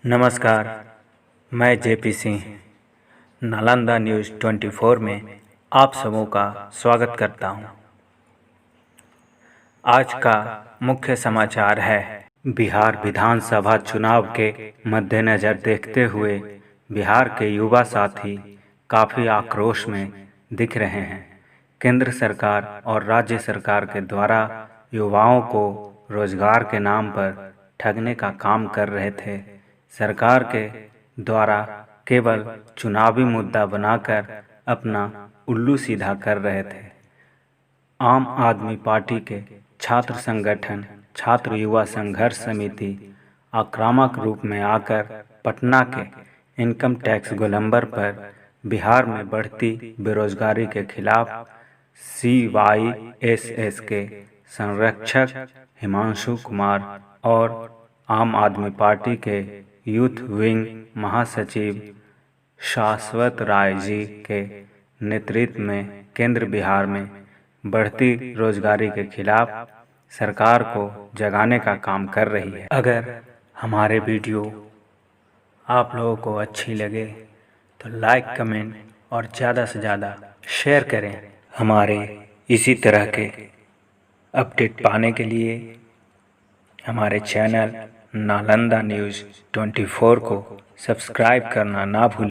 नमस्कार, मैं JP Singh Nalanda news 24 में आप सबों का स्वागत करता हूं। आज का मुख्य समाचार है, बिहार विधानसभा चुनाव के मद्देनज़र देखते हुए बिहार के युवा साथी काफ़ी आक्रोश में दिख रहे हैं। केंद्र सरकार और राज्य सरकार के द्वारा युवाओं को रोजगार के नाम पर ठगने का काम कर रहे थे। सरकार के द्वारा केवल चुनावी मुद्दा बनाकर अपना उल्लू सीधा कर रहे थे। आम आदमी पार्टी के छात्र संगठन छात्र युवा संघर्ष समिति आक्रामक रूप में आकर पटना के इनकम टैक्स गोलंबर पर बिहार में बढ़ती बेरोजगारी के खिलाफ CYSS के संरक्षक हिमांशु कुमार और आम आदमी पार्टी के यूथ विंग महासचिव शाश्वत राय जी के नेतृत्व में केंद्र बिहार में बढ़ती रोजगारी के खिलाफ सरकार को जगाने का काम कर रही है। अगर हमारे वीडियो आप लोगों को अच्छी लगे तो लाइक, कमेंट और ज़्यादा से ज़्यादा शेयर करें। हमारे इसी तरह के अपडेट पाने के लिए हमारे चैनल नालंदा न्यूज़ 24 को सब्सक्राइब करना ना भूलें।